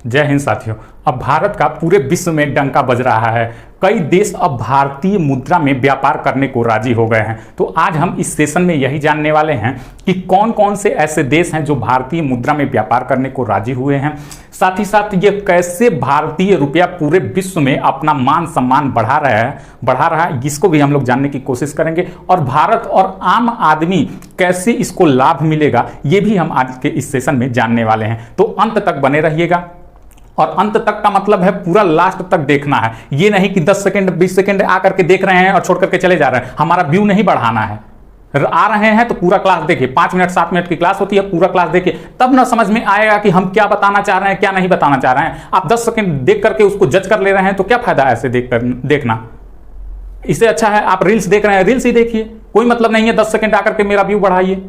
जय हिंद साथियों। अब भारत का पूरे विश्व में डंका बज रहा है। कई देश अब भारतीय मुद्रा में व्यापार करने को राजी हो गए हैं। तो आज हम इस सेशन में यही जानने वाले हैं कि कौन कौन से ऐसे देश हैं जो भारतीय मुद्रा में व्यापार करने को राजी हुए हैं, साथ ही साथ ये कैसे भारतीय रुपया पूरे विश्व में अपना मान सम्मान बढ़ा रहा है, इसको भी हम लोग जानने की कोशिश करेंगे। और भारत और आम आदमी कैसे इसको लाभ मिलेगा, ये भी हम आज के इस सेशन में जानने वाले हैं। तो अंत तक बने रहिएगा। और अंत तक का मतलब है पूरा लास्ट तक देखना है। ये नहीं कि 10 सेकंड 20 सेकंड आकर के देख रहे हैं और छोड़ करके चले जा रहे हैं। हमारा व्यू नहीं बढ़ाना है। आ रहे हैं तो पूरा क्लास देखिए। 5 मिनट 7 मिनट की क्लास होती है, पूरा क्लास देखिए, तब ना समझ में आएगा कि हम क्या बताना चाह रहे हैं, क्या नहीं बताना चाह रहे हैं। आप 10 सेकंड देख करके उसको जज कर ले रहे हैं तो क्या फायदा ऐसे देखना। इससे अच्छा है आप रील्स देख रहे हैं, रील्स ही देखिए, कोई मतलब नहीं है 10 सेकंड आकर के मेरा व्यू बढ़ाइए।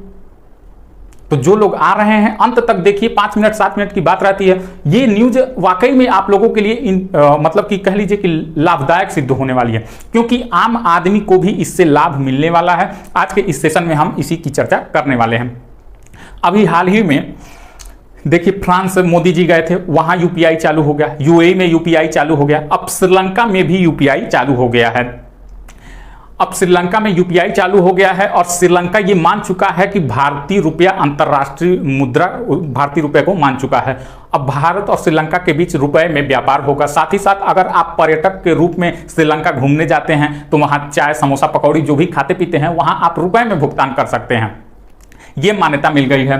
तो जो लोग आ रहे हैं अंत तक देखिए। 5 मिनट 7 मिनट की बात रहती है। ये न्यूज वाकई में आप लोगों के लिए मतलब कि कह लीजिए कि लाभदायक सिद्ध होने वाली है, क्योंकि आम आदमी को भी इससे लाभ मिलने वाला है। आज के इस सेशन में हम इसी की चर्चा करने वाले हैं। अभी हाल ही में देखिए फ्रांस मोदी जी गए थे, वहां यूपीआई चालू हो गया। यूएई में यूपीआई चालू हो गया। अब श्रीलंका में भी यूपीआई चालू हो गया है। अब श्रीलंका में यूपीआई चालू हो गया है और श्रीलंका ये मान चुका है कि भारतीय रुपया अंतर्राष्ट्रीय मुद्रा, भारतीय रुपये को मान चुका है। अब भारत और श्रीलंका के बीच रुपए में व्यापार होगा। साथ ही साथ अगर आप पर्यटक के रूप में श्रीलंका घूमने जाते हैं तो वहां चाय समोसा पकौड़ी जो भी खाते पीते हैं वहां आप रुपए में भुगतान कर सकते हैं। ये मान्यता मिल गई है।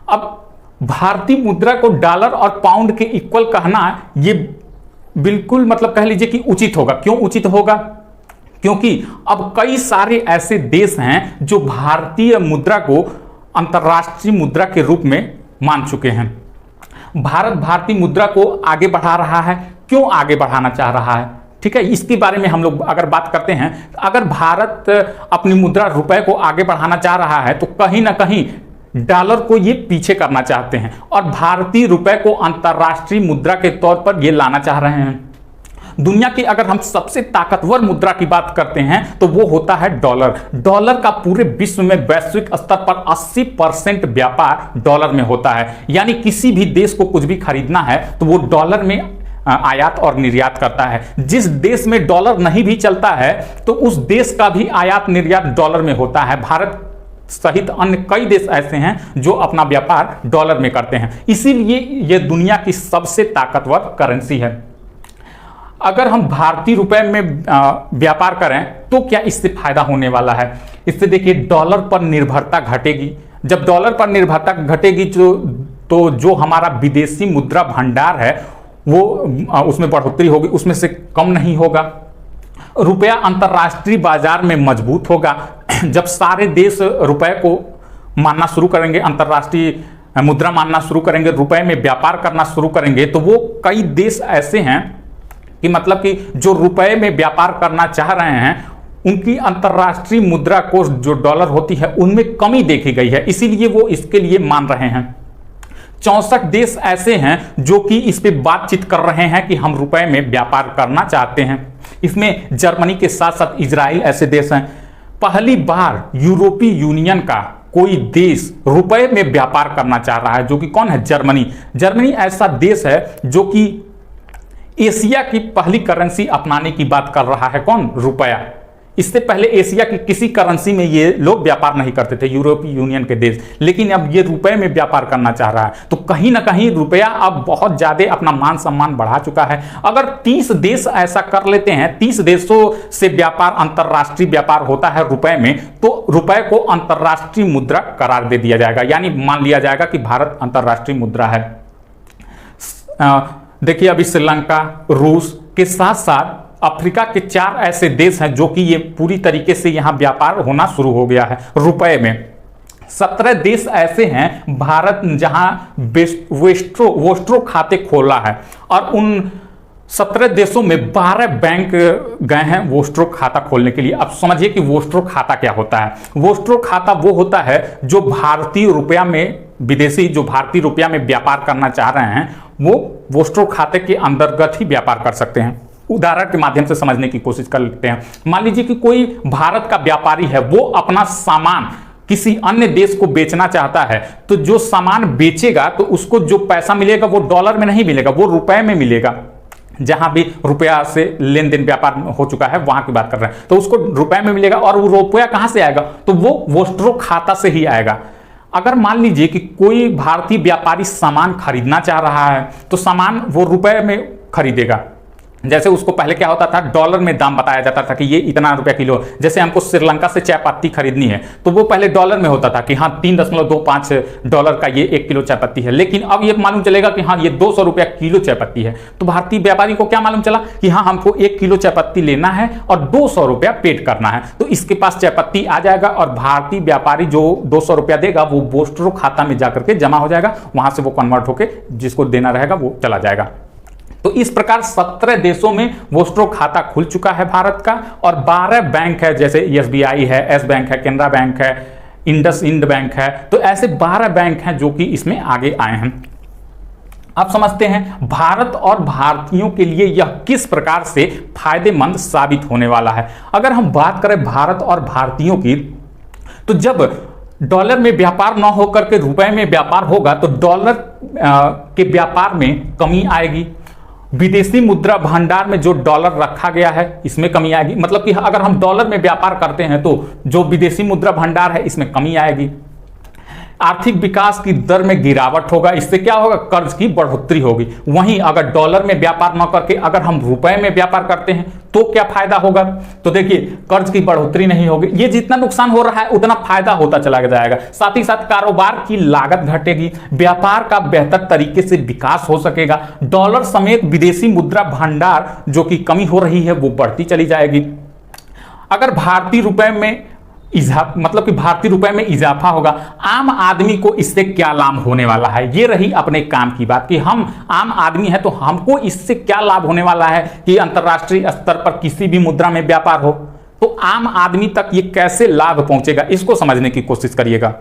अब भारतीय मुद्रा को डॉलर और पाउंड के इक्वल कहना ये बिल्कुल मतलब कह लीजिए कि उचित होगा। क्यों उचित होगा? क्योंकि अब कई सारे ऐसे देश हैं जो भारतीय मुद्रा को अंतर्राष्ट्रीय मुद्रा के रूप में मान चुके हैं। भारत भारतीय मुद्रा को आगे बढ़ा रहा है। क्यों आगे बढ़ाना चाह रहा है? ठीक है, इसके बारे में हम लोग अगर बात करते हैं, अगर भारत अपनी मुद्रा रुपए को आगे बढ़ाना चाह रहा है तो कहीं ना कहीं डॉलर को ये पीछे करना चाहते हैं और भारतीय रुपए को अंतर्राष्ट्रीय मुद्रा के तौर पर ये लाना चाह रहे हैं। दुनिया की अगर हम सबसे ताकतवर मुद्रा की बात करते हैं तो वो होता है डॉलर। डॉलर का पूरे विश्व में वैश्विक स्तर पर 80% व्यापार डॉलर में होता है। यानी किसी भी देश को कुछ भी खरीदना है तो वो डॉलर में आयात और निर्यात करता है। जिस देश में डॉलर नहीं भी चलता है तो उस देश का भी आयात निर्यात डॉलर में होता है। भारत सहित अन्य कई देश ऐसे हैं जो अपना व्यापार डॉलर में करते हैं। इसीलिए यह दुनिया की सबसे ताकतवर करेंसी है। अगर हम भारतीय रुपए में व्यापार करें तो क्या इससे फायदा होने वाला है? इससे देखिए डॉलर पर निर्भरता घटेगी। जब डॉलर पर निर्भरता घटेगी तो जो हमारा विदेशी मुद्रा भंडार है वो उसमें बढ़ोतरी होगी, उसमें से कम नहीं होगा। रुपया अंतर्राष्ट्रीय बाजार में मजबूत होगा। जब सारे देश रुपए को मानना शुरू करेंगे, अंतर्राष्ट्रीय मुद्रा मानना शुरू करेंगे, रुपए में व्यापार करना शुरू करेंगे, तो वो कई देश ऐसे हैं कि मतलब कि जो रुपए में व्यापार करना चाह रहे हैं उनकी अंतर्राष्ट्रीय मुद्रा कोष जो डॉलर होती है उनमें कमी देखी गई है, इसीलिए वो इसके लिए मान रहे हैं। 64 देश ऐसे हैं जो कि इस पे बातचीत कर रहे हैं कि हम रुपए में व्यापार करना चाहते हैं। इसमें जर्मनी के साथ साथ इजराइल ऐसे देश हैं। पहली बार यूरोपीय यूनियन का कोई देश रुपए में व्यापार करना चाह रहा है, जो कि कौन है? जर्मनी। जर्मनी ऐसा देश है जो कि एशिया की पहली करेंसी अपनाने की बात कर रहा है। कौन? रुपया। इससे पहले एशिया की किसी करेंसी में ये लोग व्यापार नहीं करते थे, यूरोपीय यूनियन के देश, लेकिन अब ये रुपए में व्यापार करना चाह रहा है। तो कहीं ना कहीं रुपया अब बहुत ज्यादा अपना मान सम्मान बढ़ा चुका है। अगर 30 देश ऐसा कर लेते हैं, 30 देशों से व्यापार अंतर्राष्ट्रीय व्यापार होता है रुपए में, तो रुपए को अंतर्राष्ट्रीय मुद्रा करार दे दिया जाएगा। यानी मान लिया जाएगा कि भारत अंतर्राष्ट्रीय मुद्रा है। देखिए अभी श्रीलंका, रूस के साथ साथ अफ्रीका के 4 ऐसे देश हैं जो कि ये पूरी तरीके से यहां व्यापार होना शुरू हो गया है रुपए में। 17 देश ऐसे हैं भारत जहां वोस्ट्रो खाते खोला है और उन 17 देशों में 12 बैंक गए हैं वोस्ट्रो खाता खोलने के लिए। अब समझिए कि वोस्ट्रो खाता क्या होता है। वोस्ट्रो खाता वो होता है जो भारतीय रुपया में, विदेशी जो भारतीय रुपया में व्यापार करना चाह रहे हैं वो वोस्ट्रो खाते के अंतर्गत ही व्यापार कर सकते हैं। उदाहरण के माध्यम से समझने की कोशिश कर लेते हैं। मान लीजिए कि कोई भारत का व्यापारी है, वो अपना सामान किसी अन्य देश को बेचना चाहता है तो जो सामान बेचेगा तो उसको जो पैसा मिलेगा वो डॉलर में नहीं मिलेगा, वो रुपए में मिलेगा। जहां भी रुपया से लेन देन व्यापार हो चुका है वहां की बात कर रहे हैं, तो उसको रुपए में मिलेगा। और वो रुपया कहां से आएगा, तो वो वोस्ट्रो खाता से ही आएगा। अगर मान लीजिए कि कोई भारतीय व्यापारी सामान खरीदना चाह रहा है तो सामान वो रुपए में खरीदेगा। जैसे उसको पहले क्या होता था, डॉलर में दाम बताया जाता था कि ये इतना रुपया किलो। जैसे हमको श्रीलंका से चाय पत्ती खरीदनी है तो वो पहले डॉलर में होता था कि हाँ 3.25 डॉलर का ये 1 किलो चाय पत्ती है, लेकिन अब ये मालूम चलेगा कि हाँ ये 200 रुपया किलो चाय पत्ती है। तो भारतीय व्यापारी को क्या मालूम चला कि हाँ हमको 1 किलो चाय पत्ती लेना है और 200 रुपया पेड करना है, तो इसके पास चाय पत्ती आ जाएगा और भारतीय व्यापारी जो 200 रुपया देगा वो वोस्ट्रो खाता में जाकर के जमा हो जाएगा, वहां से वो कन्वर्ट होकर जिसको देना रहेगा वो चला जाएगा। तो इस प्रकार 17 देशों में वोस्ट्रो खाता खुल चुका है भारत का, और 12 बैंक है, जैसे SBI है, एस बैंक है, केनरा बैंक है, इंडसइंड बैंक है। तो ऐसे 12 बैंक हैं जो कि इसमें आगे आए हैं। अब समझते हैं भारत और भारतीयों के लिए यह किस प्रकार से फायदेमंद साबित होने वाला है। अगर हम बात करें भारत और भारतीयों की, तो जब डॉलर में व्यापार न होकर के रुपए में व्यापार होगा तो डॉलर के व्यापार में कमी आएगी। विदेशी मुद्रा भंडार में जो डॉलर रखा गया है इसमें कमी आएगी, मतलब कि अगर हम डॉलर में व्यापार करते हैं तो जो विदेशी मुद्रा भंडार है इसमें कमी आएगी। आर्थिक विकास की दर में गिरावट होगा, इससे क्या होगा, कर्ज की बढ़ोतरी होगी। वहीं अगर डॉलर में व्यापार न करके अगर हम रुपए में व्यापार करते हैं तो क्या फायदा होगा, तो देखिए कर्ज की बढ़ोतरी नहीं होगी। ये जितना नुकसान हो रहा है उतना फायदा होता चला जाएगा। साथ ही साथ कारोबार की लागत घटेगी, व्यापार का बेहतर तरीके से विकास हो सकेगा। डॉलर समेत विदेशी मुद्रा भंडार जो कि कमी हो रही है वो बढ़ती चली जाएगी। अगर भारतीय रुपए में मतलब कि भारतीय रुपए में इजाफा होगा, आम आदमी को इससे क्या लाभ होने वाला है, ये रही अपने काम की बात कि हम आम आदमी है तो हमको इससे क्या लाभ होने वाला है कि अंतरराष्ट्रीय स्तर पर किसी भी मुद्रा में व्यापार हो, तो आम आदमी तक ये कैसे लाभ पहुंचेगा इसको समझने की कोशिश करिएगा।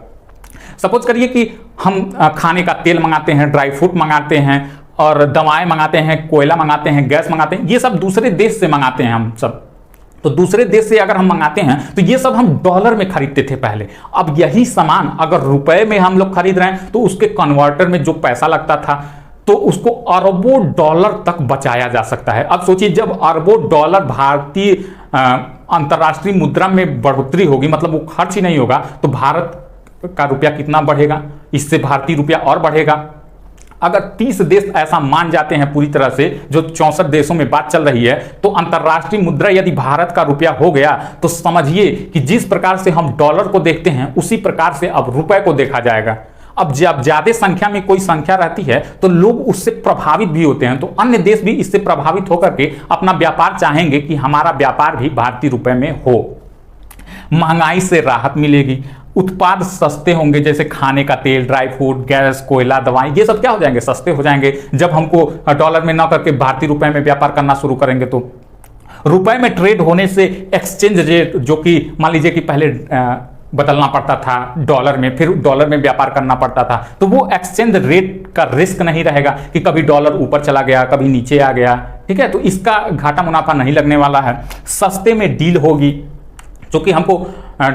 सपोज करिए कि हम खाने का तेल मंगाते हैं, ड्राई फ्रूट मंगाते हैं और दवाएं मंगाते हैं, कोयला मंगाते हैं, गैस मंगाते हैं, ये सब दूसरे देश से मंगाते हैं हम सब। तो दूसरे देश से अगर हम मंगाते हैं तो ये सब हम डॉलर में खरीदते थे पहले। अब यही सामान अगर रुपए में हम लोग खरीद रहे हैं तो उसके कन्वर्टर में जो पैसा लगता था तो उसको अरबों डॉलर तक बचाया जा सकता है। अब सोचिए जब अरबों डॉलर भारतीय अंतर्राष्ट्रीय मुद्रा में बढ़ोतरी होगी, मतलब वो खर्च ही नहीं होगा, तो भारत का रुपया कितना बढ़ेगा, इससे भारतीय रुपया और बढ़ेगा। अगर 30 देश ऐसा मान जाते हैं पूरी तरह से, जो 64 देशों में बात चल रही है, तो अंतरराष्ट्रीय मुद्रा यदि भारत का रुपया हो गया तो समझिए कि जिस प्रकार से हम डॉलर को देखते हैं उसी प्रकार से अब रुपए को देखा जाएगा। अब जब ज्यादा संख्या में कोई संख्या रहती है तो लोग उससे प्रभावित भी होते हैं, तो अन्य देश भी इससे प्रभावित होकर के अपना व्यापार चाहेंगे कि हमारा व्यापार भी भारतीय रुपए में हो। महंगाई से राहत मिलेगी, उत्पाद सस्ते होंगे, जैसे खाने का तेल, ड्राई फ्रूट, गैस, कोयला, दवाएं, ये सब क्या हो जाएंगे, सस्ते हो जाएंगे। जब हमको डॉलर में ना करके भारतीय रुपए में व्यापार करना शुरू करेंगे तो रुपए में ट्रेड होने से एक्सचेंज रेट जो कि मान लीजिए कि पहले बदलना पड़ता था डॉलर में, फिर डॉलर में व्यापार करना पड़ता था, तो वो एक्सचेंज रेट का रिस्क नहीं रहेगा कि कभी डॉलर ऊपर चला गया, कभी नीचे आ गया, ठीक है, तो इसका घाटा मुनाफा नहीं लगने वाला है। सस्ते में डील होगी, जो कि हमको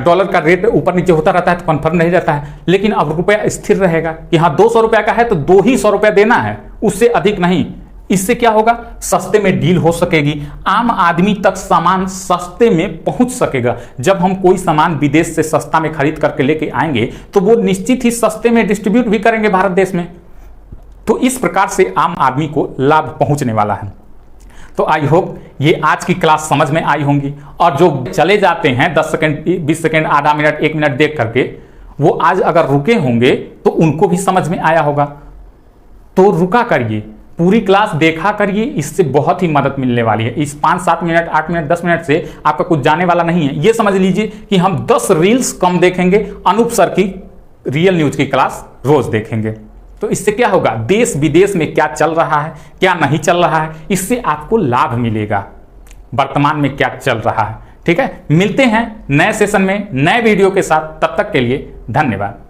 डॉलर का रेट ऊपर नीचे होता रहता है तो कन्फर्म नहीं रहता है, लेकिन अब रुपया स्थिर रहेगा कि हाँ 200 रुपया का है तो 2 ही 100 रुपया देना है, उससे अधिक नहीं। इससे क्या होगा, सस्ते में डील हो सकेगी, आम आदमी तक सामान सस्ते में पहुंच सकेगा। जब हम कोई सामान विदेश से सस्ता में खरीद करके लेके आएंगे तो वो निश्चित ही सस्ते में डिस्ट्रीब्यूट भी करेंगे भारत देश में, तो इस प्रकार से आम आदमी को लाभ पहुंचने वाला है। तो आई होप ये आज की क्लास समझ में आई होंगी, और जो चले जाते हैं 10 सेकंड, 20 सेकंड, आधा मिनट, 1 मिनट देख करके, वो आज अगर रुके होंगे तो उनको भी समझ में आया होगा। तो रुका करिए, पूरी क्लास देखा करिए, इससे बहुत ही मदद मिलने वाली है। इस 5, 7 मिनट, 8 मिनट, 10 मिनट से आपका कुछ जाने वाला नहीं है। ये समझ लीजिए कि हम 10 रील्स कम देखेंगे, अनूप सर की रियल न्यूज की क्लास रोज देखेंगे। तो इससे क्या होगा, देश विदेश में क्या चल रहा है, क्या नहीं चल रहा है, इससे आपको लाभ मिलेगा, वर्तमान में क्या चल रहा है। ठीक है, मिलते हैं नए सेशन में नए वीडियो के साथ, तब तक के लिए धन्यवाद।